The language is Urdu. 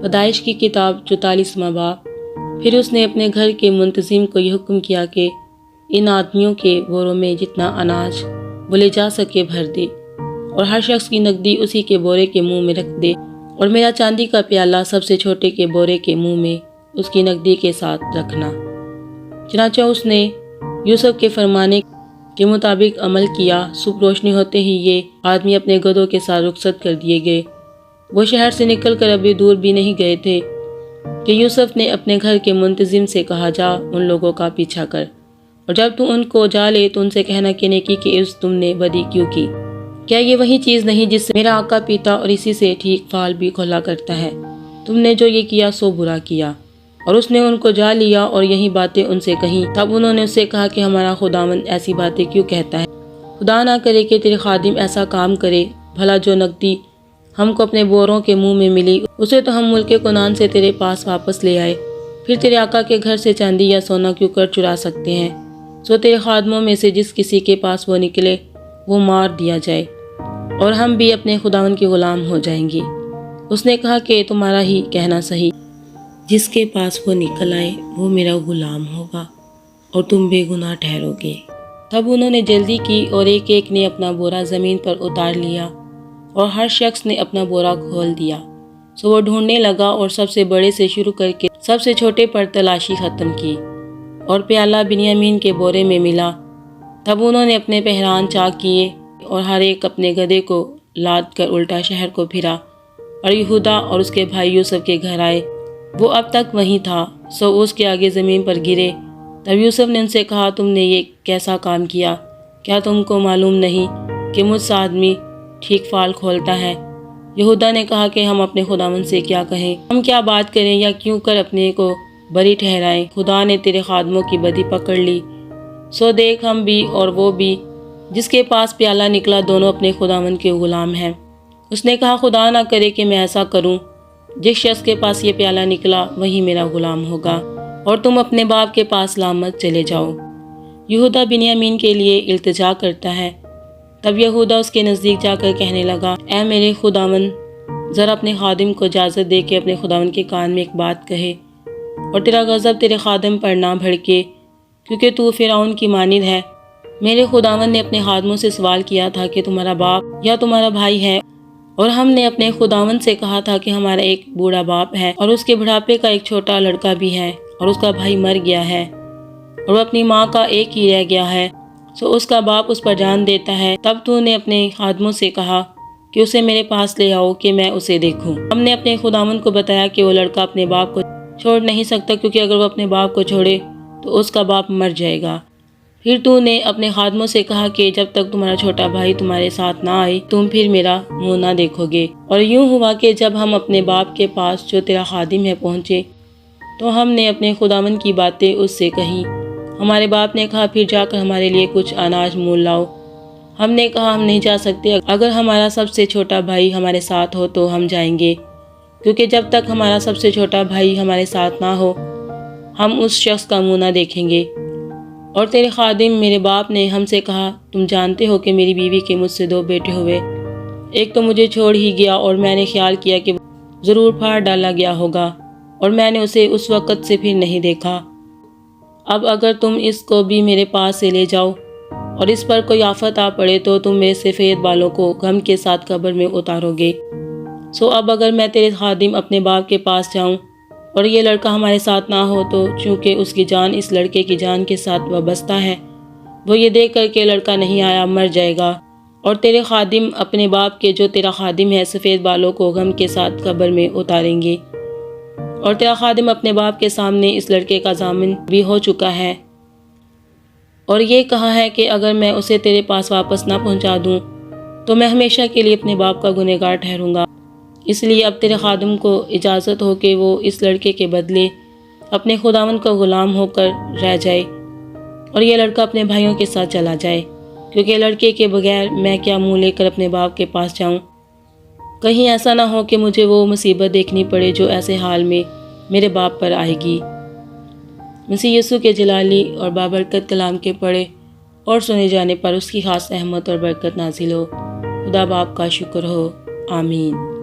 پیدائش کی کتاب 44واں باب۔ پھر اس نے اپنے گھر کے منتظم کو یہ حکم کیا کہ ان آدمیوں کے بوروں میں جتنا اناج وہ لے جا سکے بھر دے، اور ہر شخص کی نقدی اسی کے بورے کے منہ میں رکھ دے، اور میرا چاندی کا پیالہ سب سے چھوٹے کے بورے کے منہ میں اس کی نقدی کے ساتھ رکھنا۔ چنانچہ اس نے یوسف کے فرمانے کے مطابق عمل کیا۔ صبح روشنی ہوتے ہی یہ آدمی اپنے گدھوں کے ساتھ رخصت کر دیے گئے۔ وہ شہر سے نکل کر ابھی دور بھی نہیں گئے تھے کہ یوسف نے اپنے گھر کے منتظم سے کہا، جا ان لوگوں کا پیچھا کر، اور جب تو ان کو جا لے تو ان سے کہنا کہ نیکی کی عوض تم نے بدی کیوں کی؟ کیا یہ وہی چیز نہیں جس سے میرا آقا پیتا اور اسی سے ٹھیک فال بھی کھولا کرتا ہے؟ تم نے جو یہ کیا سو برا کیا۔ اور اس نے ان کو جا لیا اور یہی باتیں ان سے کہیں۔ تب انہوں نے اس سے کہا کہ ہمارا خداوند ایسی باتیں کیوں کہتا ہے؟ خدا نہ کرے کہ تیرے خادم ایسا کام کرے، بھلا جو نقدی ہم کو اپنے بوروں کے منہ میں ملی اسے تو ہم ملک کنعان سے تیرے پاس واپس لے آئے، پھر تیرے آقا کے گھر سے چاندی یا سونا کیوں کر چرا سکتے ہیں؟ سو تیرے خادموں میں سے جس کسی کے پاس وہ نکلے وہ مار دیا جائے، اور ہم بھی اپنے خداوند کے غلام ہو جائیں گے۔ اس نے کہا کہ تمہارا ہی کہنا صحیح، جس کے پاس وہ نکل آئے وہ میرا غلام ہوگا، اور تم بے گناہ ٹھہرو گے۔ تب انہوں نے جلدی کی اور ایک ایک نے اپنا بورا زمین پر اتار لیا، اور ہر شخص نے اپنا بورا کھول دیا۔ سو وہ ڈھونڈنے لگا اور سب سے بڑے سے شروع کر کے سب سے چھوٹے پر تلاشی ختم کی، اور پیالہ بنیامین کے بورے میں ملا۔ تب انہوں نے اپنے پہران چاک کیے اور ہر ایک اپنے گدھے کو لاد کر الٹا شہر کو پھرا، اور یہودا اور اس کے بھائی یوسف کے گھر آئے۔ وہ اب تک وہیں تھا، سو اس کے آگے زمین پر گرے۔ تب یوسف نے ان سے کہا، تم نے یہ کیسا کام کیا؟ کیا تم کو معلوم نہیں کہ مجھ سے آدمی ٹھیک فال کھولتا ہے؟ یہودا نے کہا کہ ہم اپنے خداوند سے کیا کہیں؟ ہم کیا بات کریں یا کیوں کر اپنے کو بری ٹھہرائیں؟ خدا نے تیرے خادموں کی بدی پکڑ لی، سو دیکھ ہم بھی اور وہ بھی جس کے پاس پیالہ نکلا دونوں اپنے خداوند کے غلام ہیں۔ اس نے کہا، خدا نہ کرے کہ میں ایسا کروں، جس شخص کے پاس یہ پیالہ نکلا وہی میرا غلام ہوگا، اور تم اپنے باپ کے پاس سلامت چلے جاؤ۔ یہودا بنیامین کے لیے التجا کرتا ہے۔ تب یہودا اس کے نزدیک جا کر کہنے لگا، اے میرے خداوند، ذرا اپنے خادم کو اجازت دے کہ اپنے خداوند کے کان میں ایک بات کہے، اور تیرا غضب تیرے خادم پر نہ بھڑکے، کیونکہ تو فرعون کی مانند ہے۔ میرے خداوند نے اپنے خادموں سے سوال کیا تھا کہ تمہارا باپ یا تمہارا بھائی ہے، اور ہم نے اپنے خداوند سے کہا تھا کہ ہمارا ایک بوڑھا باپ ہے، اور اس کے بڑھاپے کا ایک چھوٹا لڑکا بھی ہے، اور اس کا بھائی مر گیا ہے، اور وہ اپنی ماں کا ایک ہی رہ گیا ہے، سو اس کا باپ اس پر جان دیتا ہے۔ تب تو نے اپنے خادموں سے کہا کہ اسے میرے پاس لے آؤ کہ میں اسے دیکھوں۔ ہم نے اپنے خداوند کو بتایا کہ وہ لڑکا اپنے باپ کو چھوڑ نہیں سکتا، کیونکہ اگر وہ اپنے باپ کو چھوڑے تو اس کا باپ مر جائے گا۔ پھر تو نے اپنے خادموں سے کہا کہ جب تک تمہارا چھوٹا بھائی تمہارے ساتھ نہ آئے تم پھر میرا منہ نہ دیکھو گے۔ اور یوں ہوا کہ جب ہم اپنے باپ کے پاس جو تیرا خادم ہے پہنچے تو ہم نے اپنے خداوند کی باتیں اس سے کہیں۔ ہمارے باپ نے کہا، پھر جا کر ہمارے لیے کچھ اناج مول لاؤ۔ ہم نے کہا، ہم نہیں جا سکتے، اگر ہمارا سب سے چھوٹا بھائی ہمارے ساتھ ہو تو ہم جائیں گے، کیونکہ جب تک ہمارا سب سے چھوٹا بھائی ہمارے ساتھ نہ ہو ہم اس شخص کا منہ نہ دیکھیں گے۔ اور تیرے خادم میرے باپ نے ہم سے کہا، تم جانتے ہو کہ میری بیوی کے مجھ سے 2 بیٹے ہوئے، ایک تو مجھے چھوڑ ہی گیا، اور میں نے خیال کیا کہ ضرور پھاڑ ڈالا گیا ہوگا، اور میں نے اسے اس وقت سے پھر نہیں دیکھا۔ اب اگر تم اس کو بھی میرے پاس سے لے جاؤ اور اس پر کوئی آفت آ پڑے تو تم میرے سفید بالوں کو غم کے ساتھ قبر میں اتارو گے۔ سو اب اگر میں تیرے خادم اپنے باپ کے پاس جاؤں اور یہ لڑکا ہمارے ساتھ نہ ہو تو چونکہ اس کی جان اس لڑکے کی جان کے ساتھ وابستہ ہے، وہ یہ دیکھ کر کہ لڑکا نہیں آیا مر جائے گا، اور تیرے خادم اپنے باپ کے جو تیرا خادم ہے سفید بالوں کو غم کے ساتھ قبر میں اتاریں گے، اور تیرا خادم اپنے باپ کے سامنے اس لڑکے کا ضامن بھی ہو چکا ہے، اور یہ کہا ہے کہ اگر میں اسے تیرے پاس واپس نہ پہنچا دوں تو میں ہمیشہ کے لیے اپنے باپ کا گنہگار ٹھہروں گا۔ اس لیے اب تیرے خادم کو اجازت ہو کہ وہ اس لڑکے کے بدلے اپنے خداوند کا غلام ہو کر رہ جائے، اور یہ لڑکا اپنے بھائیوں کے ساتھ چلا جائے، کیونکہ لڑکے کے بغیر میں کیا منہ لے کر اپنے باپ کے پاس جاؤں؟ کہیں ایسا نہ ہو کہ مجھے وہ مصیبت دیکھنی پڑے جو ایسے حال میں میرے باپ پر آئے گی۔ مسیح یسوع کے جلالی اور بابرکت کلام کے پڑھے اور سنے جانے پر اس کی خاص رحمت اور برکت نازل ہو۔ خدا باپ کا شکر ہو، آمین۔